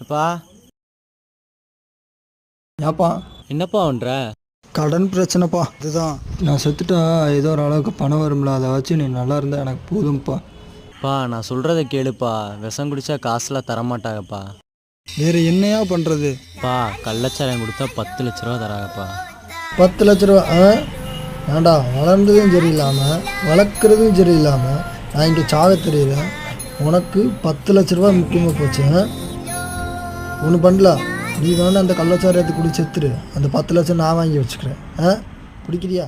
அப்பா ஏப்பா என்னப்பா பண்ற? கடன் பிரச்சனைப்பா. இதுதான் நான் செத்துட்டா ஏதோ ஒரு அளவுக்கு பணம் வரும்ல, அதை வச்சு நீ நல்லா இருந்தா எனக்கு போதும்ப்பா. பா நான் சொல்கிறத கேளுப்பா, விஷம் குடித்தா காசுலாம் தரமாட்டாங்கப்பா. வேறு என்னையா பண்ணுறது? பா கள்ளச்சாராயம் கொடுத்தா 10 லட்ச ரூபா தராங்கப்பா. 10 லட்ச ரூபா? ஏன்டா வளர்ந்ததும் சரியில்லாமல் வளர்க்குறதும் சரியில்லாமல் நான் இங்கே சாக தெரியல, உனக்கு 10 லட்ச ரூபா முக்கியமாக போச்சு. ஒன்று பண்ணலாம், நீ வேணா அந்த கள்ளச்சாராயத்தை குடி செத்துரு, அந்த 10 லட்சம் நான் வாங்கி வச்சுக்கிறேன். பிடிக்கிறியா?